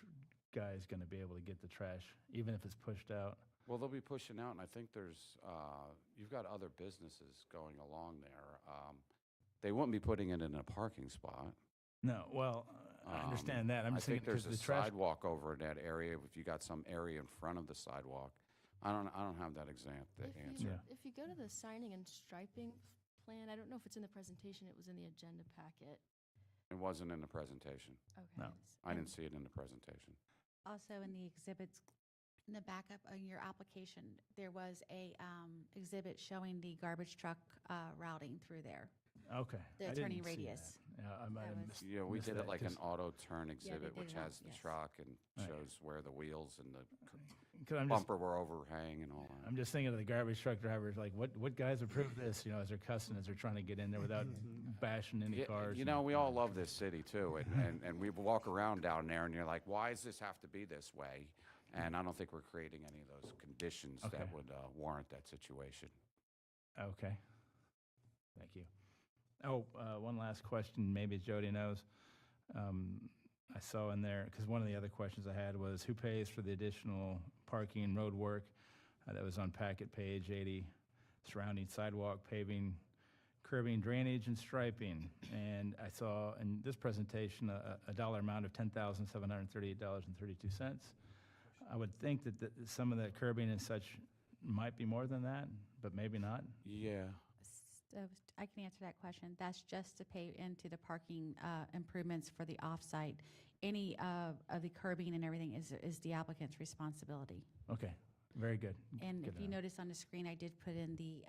guys going to be able to get the trash, even if it's pushed out? Well, they'll be pushing out, and I think there's, you've got other businesses going along there. They wouldn't be putting it in a parking spot. No, well, I understand that. I'm I just think thinking, there's because a the trash, sidewalk over in that area, if you got some area in front of the sidewalk. I don't have that answer. If you go to the signing and striping plan, I don't know if it's in the presentation, it was in the agenda packet. It wasn't in the presentation. Okay. No. I didn't see it in the presentation. Also, in the exhibits, in the backup on your application, there was a exhibit showing the garbage truck routing through there. okay. The I didn't turning see radius. that. Yeah, I might have was- missed. Yeah, we missed did that it like an 'cause- auto turn they exhibit, did which it all, has the yes. truck and Right. shows where the wheels and the 'cause I'm just, bumper were overhang and all that. I'm just thinking of the garbage truck drivers, like, what guys approve this, as they're cussing, as they're trying to get in there without bashing any Yeah, cars? you and- know, we all love this city too, and we walk around down there and you're like, why does this have to be this way? And I don't think we're creating any of those conditions Okay. that would warrant that situation. Okay. Thank you. Oh, one last question, maybe Jody knows. I saw in there, because one of the other questions I had was, who pays for the additional parking and road work? That was on packet page 80, surrounding sidewalk, paving, curbing, drainage, and striping. And I saw in this presentation a dollar amount of $10,738.32. I would think that some of the curbing and such might be more than that, but maybe not. Yeah. So I can answer that question. That's just to pay into the parking improvements for the off-site. Any of the curbing and everything is the applicant's responsibility. Okay, very good. And Good if to you know. notice on the screen, I did put in the,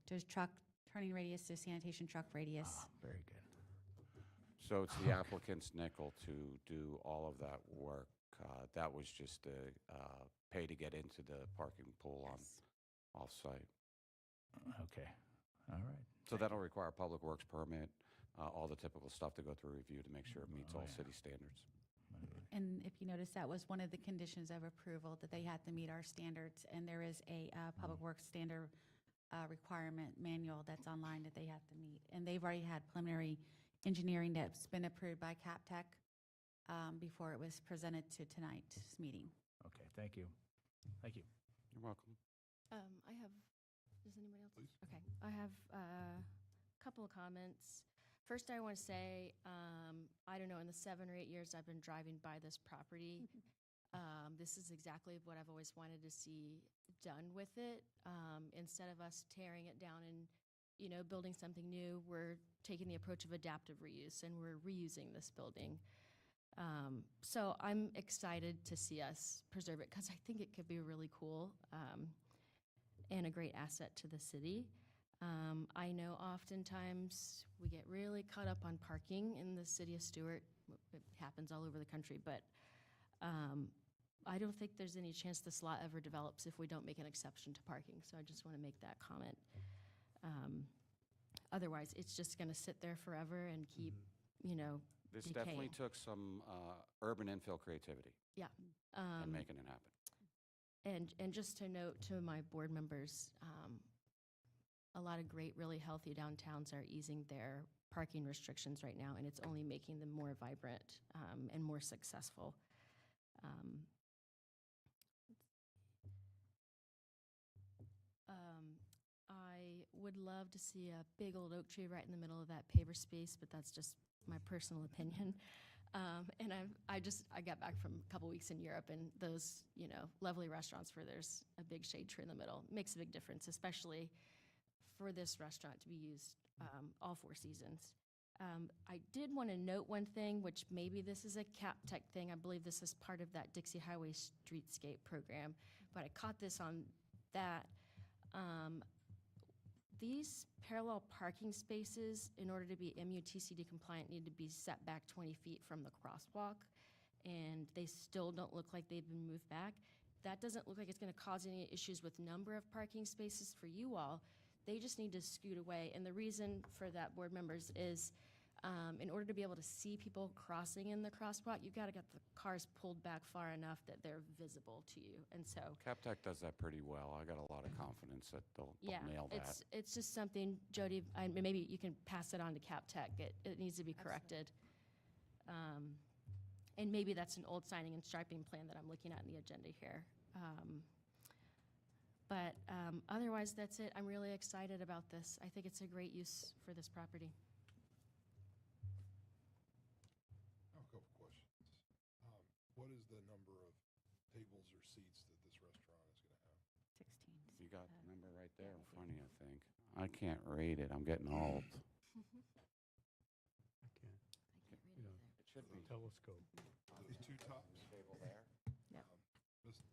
there's truck turning radius, there's sanitation truck radius. Ah, very good. So it's the applicant's nickel to do all of that work. That was just the pay to get into the parking pool on Yes. off-site. Okay, all right. So that'll require a public works permit, all the typical stuff to go through review to make sure it meets Oh, all yeah. city standards. And if you notice, that was one of the conditions of approval, that they had to meet our standards. And there is a Public Works standard requirement manual that's online that they have to meet. And they've already had preliminary engineering that's been approved by CapTech before it was presented to tonight's meeting. Okay, thank you. Thank you. You're welcome. I have, does anybody else? Okay, I have a couple of comments. First, I want to say, I don't know, in the 7 or 8 years I've been driving by this property, this is exactly what I've always wanted to see done with it. Instead of us tearing it down and, building something new, we're taking the approach of adaptive reuse, and we're reusing this building. So I'm excited to see us preserve it, because I think it could be really cool and a great asset to the city. I know oftentimes we get really caught up on parking in the city of Stewart. It happens all over the country, but I don't think there's any chance this lot ever develops if we don't make an exception to parking. So I just want to make that comment. Otherwise, it's just going to sit there forever and keep, This definitely decaying. took some urban infill creativity Yeah. and making it happen. And just to note to my board members, a lot of great, really healthy downtowns are easing their parking restrictions right now, and it's only making them more vibrant and more successful. I would love to see a big old oak tree right in the middle of that paver space, but that's just my personal opinion. And I got back from a couple weeks in Europe, and those, lovely restaurants where there's a big shade tree in the middle makes a big difference, especially for this restaurant to be used all 4 seasons. I did want to note one thing, which maybe this is a CapTech thing. I believe this is part of that Dixie Highway Streetscape program, but I caught this on that. these parallel parking spaces, in order to be MUTCD compliant, need to be set back 20 feet from the crosswalk, and they still don't look like they've been moved back. That doesn't look like it's gonna cause any issues with number of parking spaces for you all. They just need to scoot away, and the reason for that, board members, is in order to be able to see people crossing in the crosswalk, you've gotta get the cars pulled back far enough that they're visible to you, and so, CapTech does that pretty well. I got a lot of confidence that they'll yeah, nail that. it's just something, Jody, maybe you can pass it on to CapTech. It needs to be corrected. And maybe that's an old signing and striping plan that I'm looking at in the agenda here. But otherwise, that's it. I'm really excited about this. I think it's a great use for this property. I have a couple questions. What is the number of tables or seats that this restaurant is going to have? 16. You got the number right there in front of you, I think. I can't read it. I'm getting old. I can't, you know, It should be. telescope. Those two tops? Table there. Yep. Mr.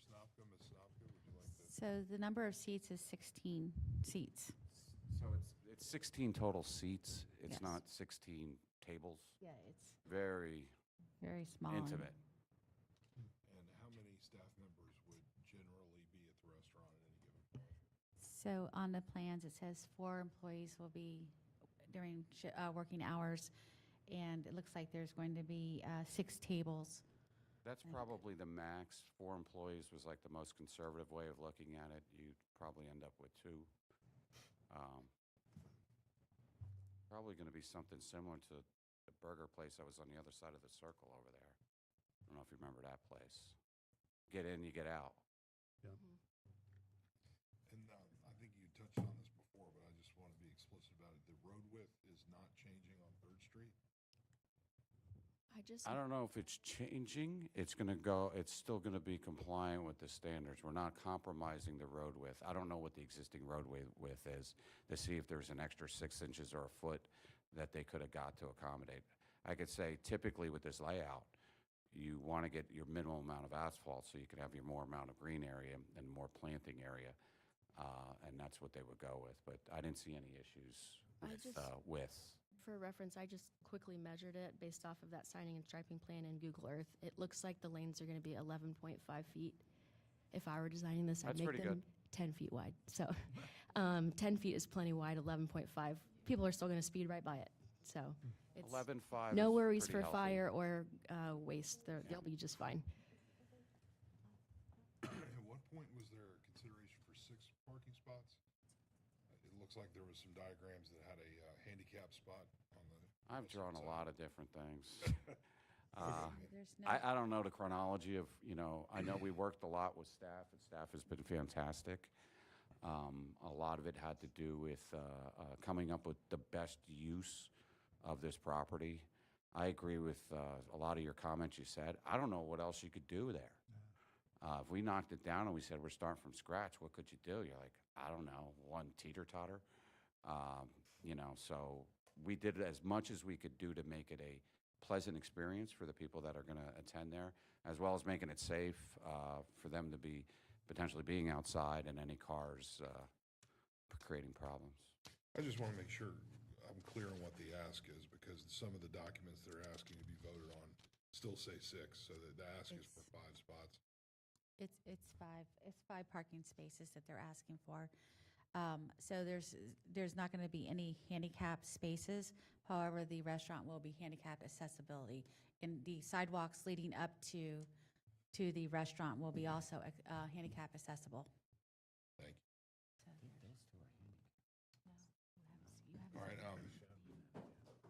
Snopka, Ms. Snopka, would you like to? So the number of seats is 16 seats. So it's 16 total seats. It's Yes. not 16 tables. Yeah, it's Very very small. intimate. And how many staff members would generally be at the restaurant at any given point? So on the plans, it says 4 employees will be during working hours, and it looks like there's going to be 6 tables. That's probably the max. 4 employees was like the most conservative way of looking at it. You'd probably end up with 2. Probably going to be something similar to the burger place that was on the other side of the circle over there. I don't know if you remember that place. Get in, you get out. And I think you touched on this before, but I just want to be explicit about it. The road width is not changing on 3rd Street? I don't know if it's changing. It's still going to be compliant with the standards. We're not compromising the road width. I don't know what the existing roadway width is to see if there's an extra 6 inches or a foot that they could have got to accommodate. I could say typically with this layout, you want to get your minimum amount of asphalt so you can have your more amount of green area and more planting area. And that's what they would go with. But I didn't see any issues with widths. For reference, I just quickly measured it based off of that signing and striping plan in Google Earth. It looks like the lanes are going to be 11.5 feet. If I were designing this, I'd That's make pretty them good. 10 feet wide. So 10 feet is plenty wide, 11.5. People are still going to speed right by it. So it's 11.5 no is worries pretty for healthy. fire or waste. They'll be just fine. At what point was there consideration for 6 parking spots? It looks like there was some diagrams that had a handicap spot on the. I've drawn a lot of different things. There's no, I don't know the chronology of, I know we worked a lot with staff, and staff has been fantastic. A lot of it had to do with coming up with the best use of this property. I agree with a lot of your comments you said. I don't know what else you could do there. If we knocked it down and we said we're starting from scratch, what could you do? You're like, I don't know, one teeter-totter. So we did as much as we could do to make it a pleasant experience for the people that are going to attend there, as well as making it safe for them to be potentially being outside and any cars creating problems. I just want to make sure I'm clear on what the ask is, because some of the documents they're asking to be voted on still say 6, so the ask is for 5 spots. it's 5 parking spaces that they're asking for. So there's not going to be any handicap spaces. However, the restaurant will be handicapped accessibility. And the sidewalks leading up to the restaurant will be also handicap accessible. Thank you. So- All right,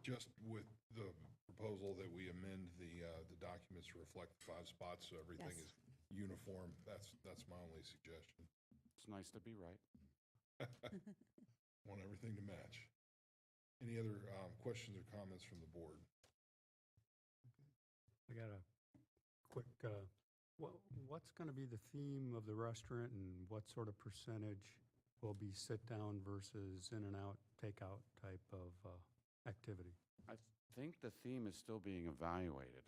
just with the proposal that we amend the documents to reflect the 5 spots, so everything Yes. is uniform, that's my only suggestion. It's nice to be right. Want everything to match. Any other questions or comments from the board? I got a quick, what's going to be the theme of the restaurant, and what sort of percentage will be sit-down versus in-and-out, takeout type of activity? think the theme is still being evaluated.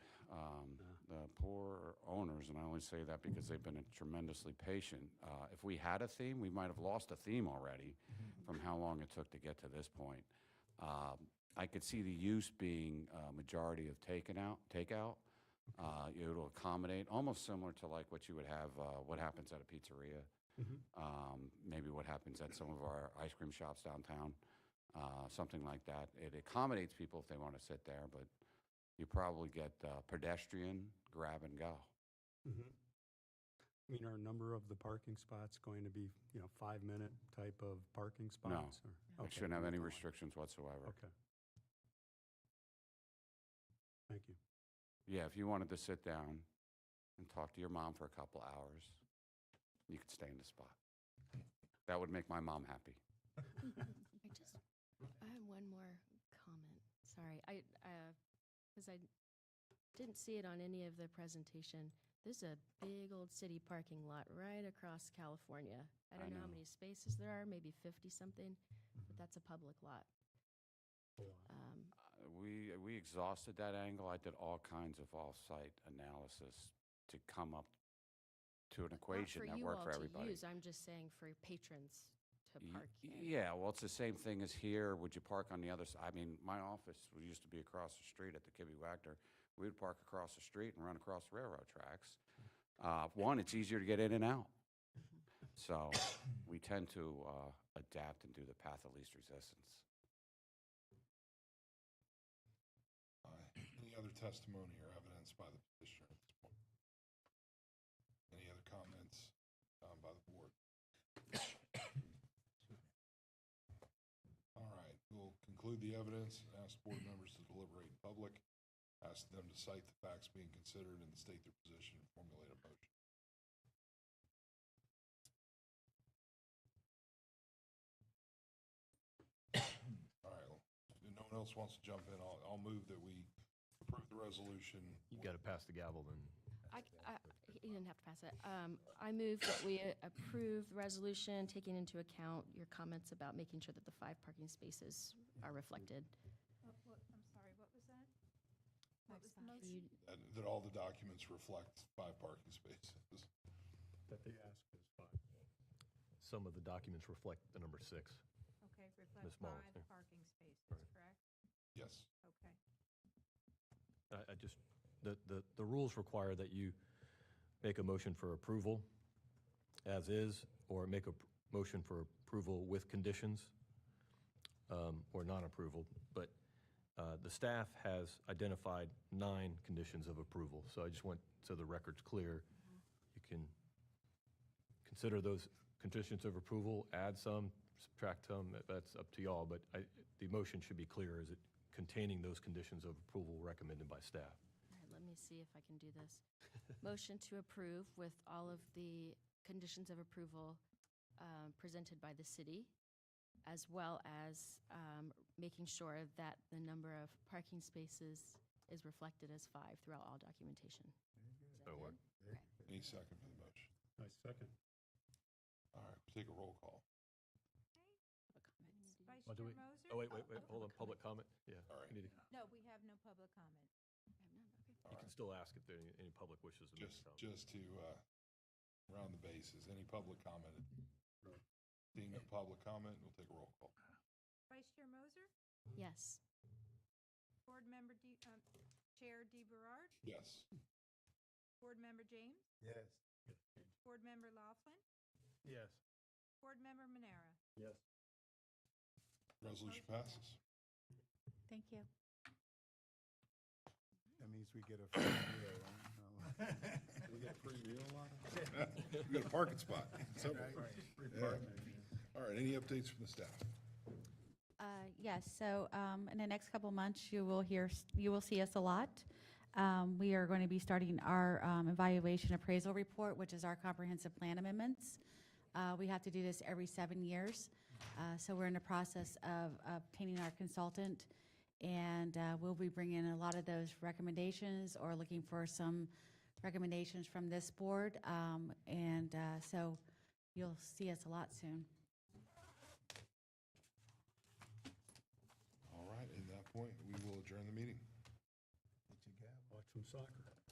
The poor owners, and I only say that because they've been tremendously patient. If we had a theme, we might have lost a theme already from how long it took to get to this point. I could see the use being majority of takeout. It'll accommodate, almost similar to like what you would have, what happens at a pizzeria. Maybe what happens at some of our ice cream shops downtown, something like that. It accommodates people if they want to sit there, but you probably get pedestrian grab and go. I mean, are a number of the parking spots going to be, 5-minute type of parking No, spots? or- I Okay, shouldn't have any nothing like- restrictions whatsoever. Okay. Thank you. Yeah, if you wanted to sit down and talk to your mom for a couple hours, you could stay in the spot. That would make my mom happy. I have one more comment. Sorry, because I didn't see it on any of the presentation. There's a big old city parking lot right across California. I don't know how know. many spaces there are, maybe 50-something, but that's a public lot. We exhausted that angle. I did all kinds of off-site analysis to come up to an equation that worked for Not everybody. for you all to use, I'm just saying for patrons to park in. Yeah, well, it's the same thing as here. Would you park on the other side? I mean, my office used to be across the street at the Kibbe Wagner. We would park across the street and run across the railroad tracks. One, it's easier to get in and out. So we tend to adapt and do the path of least resistance. Any other testimony or evidence by the petitioner at this point? Any other comments by the board? All right, we'll conclude the evidence, ask board members to deliberate in public, ask them to cite the facts being considered and state their position and formulate a motion. All right, if no one else wants to jump in, I'll move that we approve the resolution. You got to pass the gavel then. You didn't have to pass it. I move that we approve the resolution, taking into account your comments about making sure that the 5 parking spaces are reflected. I'm sorry, what was that? What was the motion? That all the documents reflect 5 parking spaces. That they ask is 5. Some of the documents reflect the number 6. Okay, reflect Ms. Mullins, 5 yeah. parking spaces, Right. correct? Yes. Okay. I just, the rules require that you make a motion for approval as is, or make a motion for approval with conditions, or non-approval. But the staff has identified 9 conditions of approval. So I just want, so the record's clear, you can consider those conditions of approval, add some, subtract some, that's up to y'all. But the motion should be clear, is it containing those conditions of approval recommended by staff? All right, let me see if I can do this. Motion to approve with all of the conditions of approval presented by the city, as well as making sure that the number of parking spaces is reflected as 5 throughout all documentation. That'll work. Okay. Any second for the motion? I second. All right, we'll take a roll call. Vice Well, Chair do we- Moser? Oh, wait, hold on, public comment? Yeah. All right. we need to- No, we have no public comment. All You right. can still ask if there any public wishes to make a comment. Just to round the bases, any public comment? Seeing no public comment, we'll take a roll call. Vice Chair Moser? Yes. Board Member Chair DeBerard? Yes. Board Member James? Yes. Board Member Laughlin? Yes. Board Member Manera? Yes. Resolution passes. Thank you. That means we get a free meal, right? No. We get a free meal on it? We got a parking spot. somewhere. Yeah. All right, any updates from the staff? Yes, so in the next couple months, you will see us a lot. We are going to be starting our evaluation appraisal report, which is our comprehensive plan amendments. We have to do this every 7 years. So we're in the process of obtaining our consultant, and we'll be bringing a lot of those recommendations or looking for some recommendations from this board. So you'll see us a lot soon. All right, at that point, we will adjourn the the meeting. Get your gavel. Watch some soccer.